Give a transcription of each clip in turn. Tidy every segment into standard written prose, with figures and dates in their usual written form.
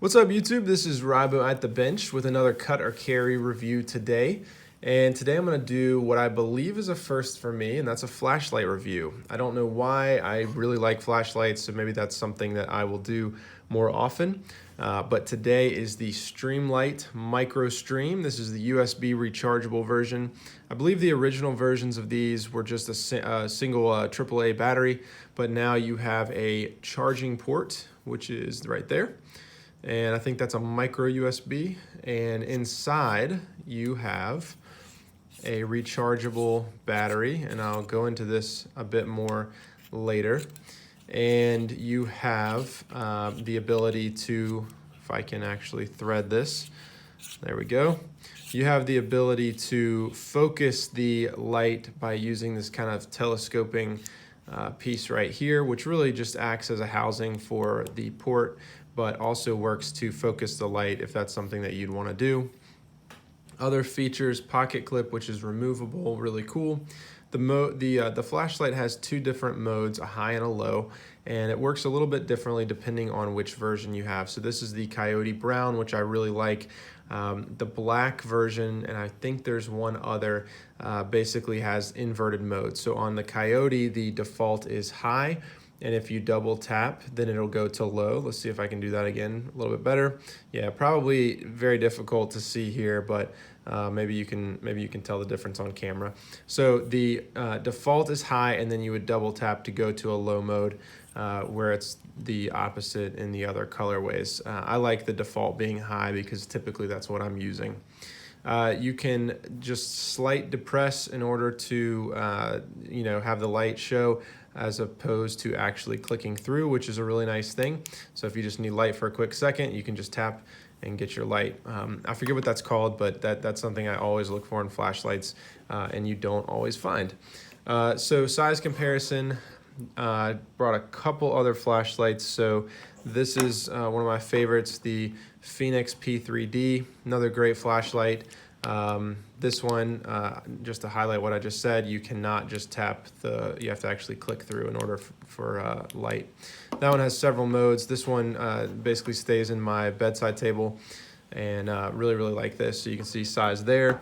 What's up, YouTube? This is Rybo at the bench with another cut or carry review today. And today I'm going to do what I believe is a first for me, and that's a flashlight review. I don't know why. I really like flashlights, so maybe that's something that I will do more often. But today is the Streamlight Microstream. This is the USB rechargeable version. I believe the original versions of these were just a single AAA battery, but now you have a charging port, which is right there. And I think that's a micro USB. And inside you have a rechargeable battery, and I'll go into this a bit more later. And you have the ability to, if I can actually thread this, there we go. You have the ability to focus the light by using this kind of telescoping piece right here, which really just acts as a housing for the port, but also works to focus the light if that's something that you'd want to do. Other features, pocket clip, which is removable, really cool. The flashlight has two different modes, a high and a low, and it works a little bit differently depending on which version you have. So this is the Coyote Brown, which I really like. The black version, and I think there's one other, basically has inverted modes. So on the Coyote, the default is high, and if you double tap, then it'll go to low. Let's see if I can do that again a little bit better. Yeah, probably very difficult to see here, but maybe you can tell the difference on camera. So the default is high, and then you would double tap to go to a low mode, where it's the opposite in the other colorways. I like the default being high because typically that's what I'm using. You can just slight depress in order to have the light show, as opposed to actually clicking through, which is a really nice thing. So if you just need light for a quick second, you can just tap and get your light. I forget what that's called, but that's something I always look for in flashlights, and you don't always find. So size comparison, brought a couple other flashlights. So this is one of my favorites, the Phoenix P3D, another great flashlight. This one, just to highlight what I just said, you cannot just tap you have to actually click through in order for light. That one has several modes. This one basically stays in my bedside table, and really like this. So you can see size there.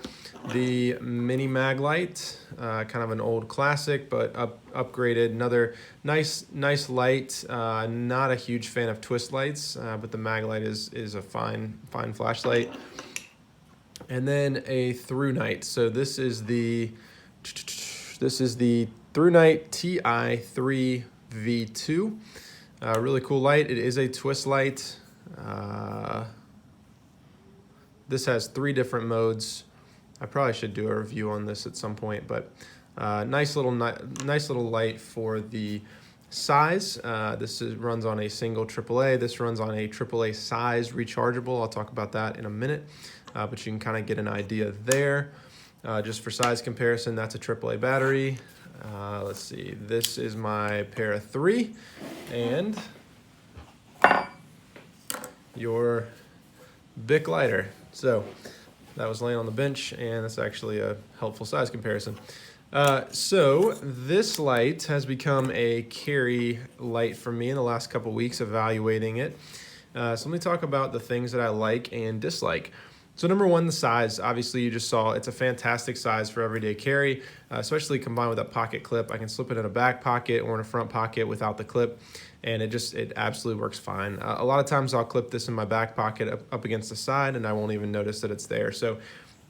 The mini mag light, kind of an old classic, but upgraded. Another nice light. Not a huge fan of twist lights, but the mag light is a fine flashlight. And then a through night. So this is the through night TI3 V2. Really cool light. It is a twist light. This has 3 different modes. I probably should do a review on this at some point, but nice little light for the size. This runs on a single AAA. This runs on a AAA size rechargeable. I'll talk about that in a minute, but you can kind of get an idea there. Just for size comparison, that's a AAA battery. Let's see, this is my pair of 3, and your Bic lighter. So that was laying on the bench, and that's actually a helpful size comparison. So this light has become a carry light for me in the last couple weeks, evaluating it. So let me talk about the things that I like and dislike. So number one, the size. Obviously, you just saw it's a fantastic size for everyday carry, especially combined with that pocket clip. I can slip it in a back pocket or in a front pocket without the clip, and it absolutely works fine. A lot of times I'll clip this in my back pocket up against the side, and I won't even notice that it's there. So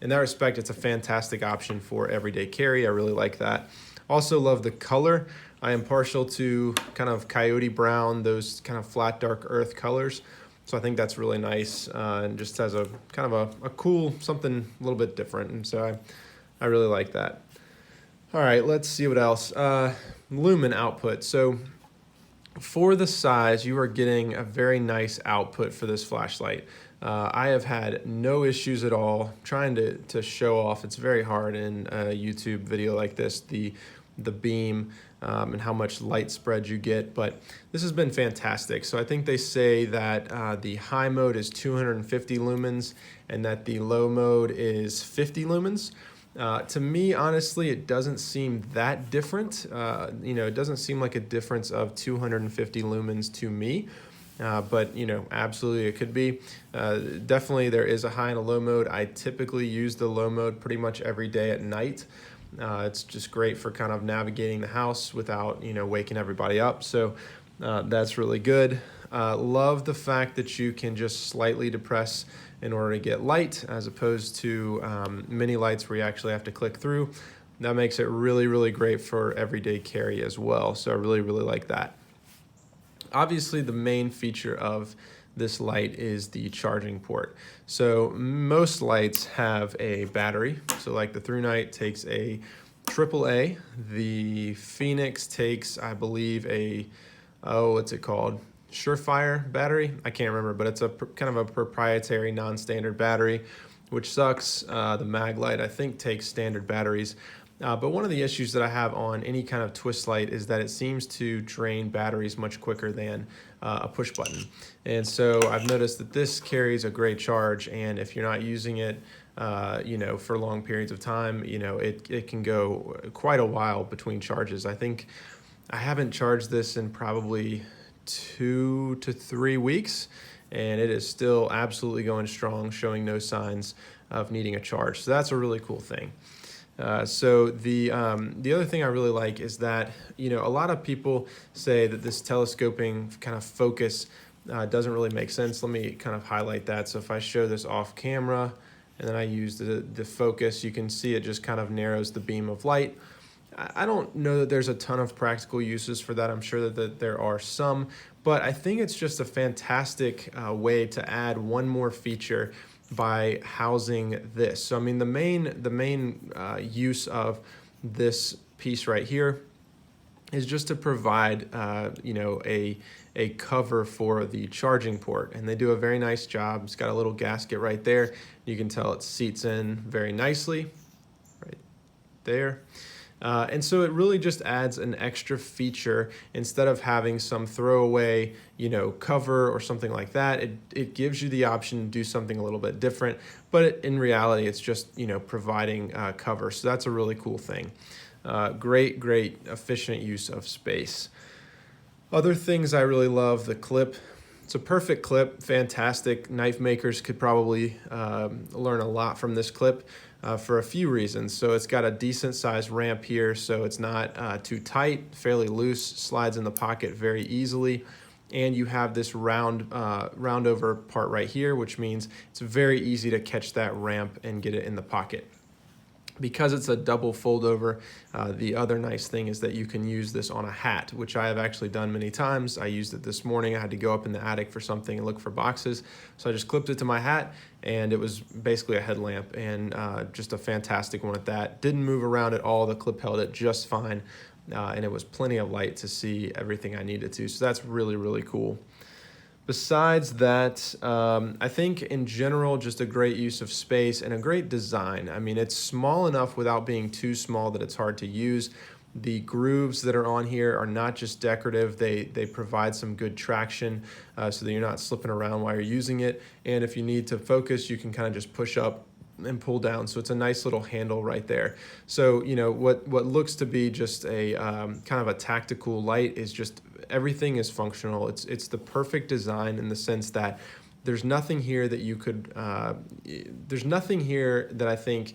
in that respect, it's a fantastic option for everyday carry. I really like that. Also love the color. I am partial to kind of Coyote Brown, those kind of flat dark earth colors. So I think that's really nice, and just has a kind of a cool, something a little bit different. And so I really like that. All right, let's see what else. Lumen output. So for the size, you are getting a very nice output for this flashlight. I have had no issues at all trying to show off. It's very hard in a YouTube video like this, the beam and how much light spread you get, but this has been fantastic. So I think they say that the high mode is 250 lumens and that the low mode is 50 lumens. To me, honestly, it doesn't seem that different. It doesn't seem like a difference of 250 lumens to me. but absolutely it could be. Definitely there is a high and a low mode. I typically use the low mode pretty much every day at night. It's just great for kind of navigating the house without waking everybody up. So that's really good. Love the fact that you can just slightly depress in order to get light, as opposed to mini lights where you actually have to click through. That makes it really, really great for everyday carry as well. So I really, really like that. Obviously, the main feature of this light is the charging port. So most lights have a battery. So like the Through Night takes a AAA. The Phoenix takes, I believe, what's it called? Surefire battery. I can't remember, but it's a kind of a proprietary non-standard battery, which sucks. The Mag light, I think, takes standard batteries. But one of the issues that I have on any kind of twist light is that it seems to drain batteries much quicker than a push button. And so I've noticed that this carries a great charge, and if you're not using it for long periods of time, it can go quite a while between charges. I think I haven't charged this in probably 2 to 3 weeks, and it is still absolutely going strong, showing no signs of needing a charge. So that's a really cool thing. So the other thing I really like is that, a lot of people say that this telescoping kind of focus doesn't really make sense. Let me kind of highlight that. So if I show this off camera and then I use the focus, you can see it just kind of narrows the beam of light. I don't know that there's a ton of practical uses for that. I'm sure that there are some, but I think it's just a fantastic way to add one more feature by housing this. So I mean, the main use of this piece right here is just to provide a cover for the charging port, and they do a very nice job. It's got a little gasket right there. You can tell it seats in very nicely right there. And so it really just adds an extra feature. Instead of having some throwaway, cover or something like that, it gives you the option to do something a little bit different. But in reality, it's just, providing cover. So that's a really cool thing. Great efficient use of space. Other things I really love, the clip. It's a perfect clip, fantastic. Knife makers could probably learn a lot from this clip. For a few reasons. So it's got a decent sized ramp here, so it's not too tight, fairly loose, slides in the pocket very easily. And you have this round over part right here, which means it's very easy to catch that ramp and get it in the pocket. Because it's a double fold over, the other nice thing is that you can use this on a hat, which I have actually done many times. I used it this morning. I had to go up in the attic for something and look for boxes. So I just clipped it to my hat, and it was basically a headlamp, and just a fantastic one at that. Didn't move around at all. The clip held it just fine, and it was plenty of light to see everything I needed to. So that's really, really cool. Besides that, I think in general, just a great use of space and a great design. I mean, it's small enough without being too small that it's hard to use. The grooves that are on here are not just decorative, they provide some good traction so that you're not slipping around while you're using it. And if you need to focus, you can kind of just push up and pull down. So it's a nice little handle right there. So, what looks to be just a kind of a tactical light is just everything is functional. It's the perfect design in the sense that there's nothing here that you could, there's nothing here that I think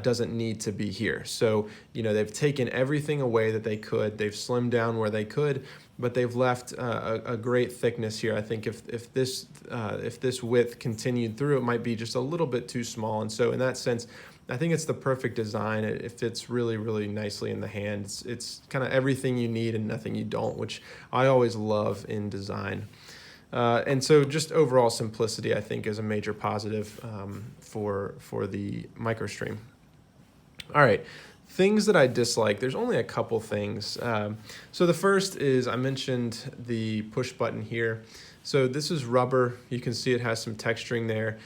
doesn't need to be here. So, they've taken everything away that they could. They've slimmed down where they could, but they've left a great thickness here. I think if this width continued through, it might be just a little bit too small. And so in that sense, I think it's the perfect design. It fits really, really nicely in the hand. It's kind of everything you need and nothing you don't, which I always love in design. And so just overall simplicity, I think, is a major positive for the Microstream. All right, things that I dislike. There's only a couple things. So the first is I mentioned the push button here. So this is rubber. You can see it has some texturing there.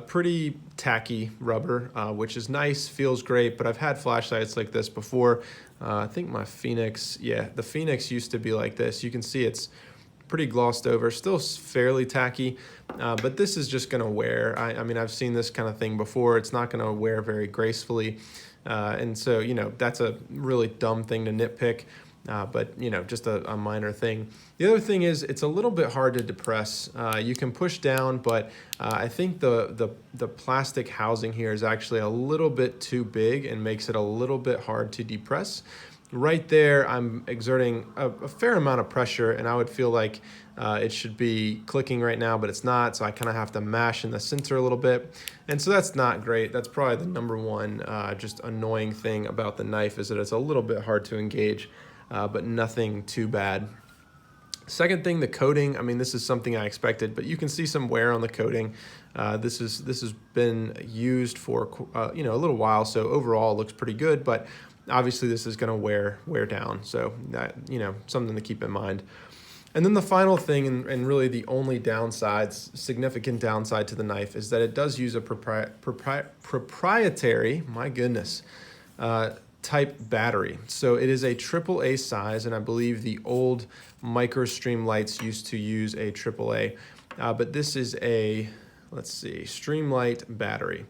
Pretty tacky rubber, which is nice, feels great, but I've had flashlights like this before. I think my Phoenix, the Phoenix used to be like this. You can see it's pretty glossed over, still fairly tacky, but this is just gonna wear. I mean, I've seen this kind of thing before. It's not gonna wear very gracefully. And so, that's a really dumb thing to nitpick. but you know, just a minor thing. The other thing is it's a little bit hard to depress. You can push down, but I think the plastic housing here is actually a little bit too big and makes it a little bit hard to depress. Right there, I'm exerting a fair amount of pressure, and I would feel like it should be clicking right now, but it's not, so I kind of have to mash in the center a little bit. And so that's not great. That's probably the number one just annoying thing about the knife, is that it's a little bit hard to engage, but nothing too bad. Second thing, the coating. I mean, this is something I expected, but you can see some wear on the coating. This has been used for you know, a little while, so overall it looks pretty good, but obviously this is going to wear down, so that, you know, something to keep in mind. And then the final thing, and really the only significant downside to the knife, is that it does use a proprietary, my goodness, type battery. So it is a AAA size, and I believe the old Microstream lights used to use a AAA, but this is a, let's see, Streamlight battery.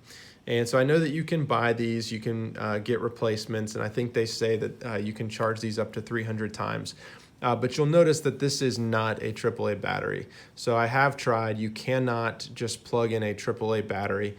And so I know that you can buy these, you can get replacements, and I think they say that you can charge these up to 300 times. But you'll notice that this is not a AAA battery. So I have tried, you cannot just plug in a AAA battery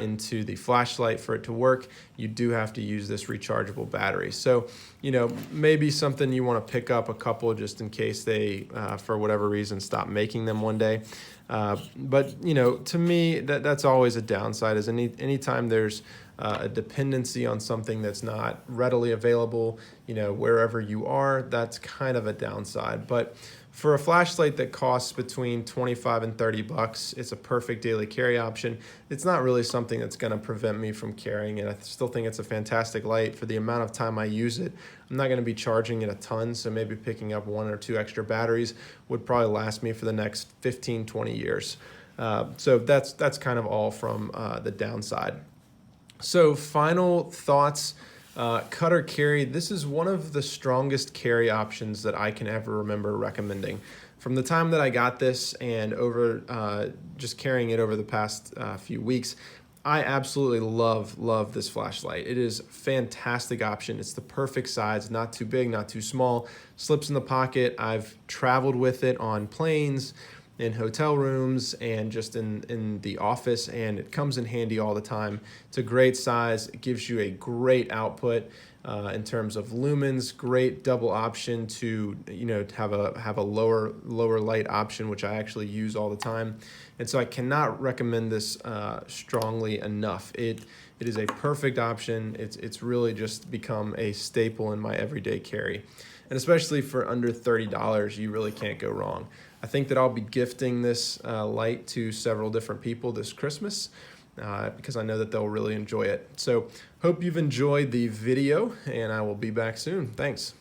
into the flashlight for it to work. You do have to use this rechargeable battery. So, you know, maybe something you want to pick up a couple just in case they, for whatever reason, stop making them one day. But, you know, to me, that's always a downside, is anytime there's a dependency on something that's not readily available, you know, wherever you are, that's kind of a downside. But for a flashlight that costs between 25 and 30 bucks, it's a perfect daily carry option. It's not really something that's going to prevent me from carrying it. I still think it's a fantastic light for the amount of time I use it. I'm not going to be charging it a ton, so maybe picking up 1 or 2 extra batteries would probably last me for the next 15, 20 years. So that's kind of all from the downside. So final thoughts. Cut or carry, this is one of the strongest carry options that I can ever remember recommending. From the time that I got this and over just carrying it over the past few weeks, I absolutely love this flashlight. It is a fantastic option. It's the perfect size, not too big, not too small, slips in the pocket. I've traveled with it on planes, in hotel rooms, and just in the office, and it comes in handy all the time. It's a great size. It gives you a great output in terms of lumens. Great double option to, you know, have a lower light option, which I actually use all the time. And so I cannot recommend this strongly enough. It is a perfect option. It's really just become a staple in my everyday carry. And especially for under $30, you really can't go wrong. I think that I'll be gifting this light to several different people this Christmas because I know that they'll really enjoy it. So hope you've enjoyed the video, and I will be back soon. Thanks.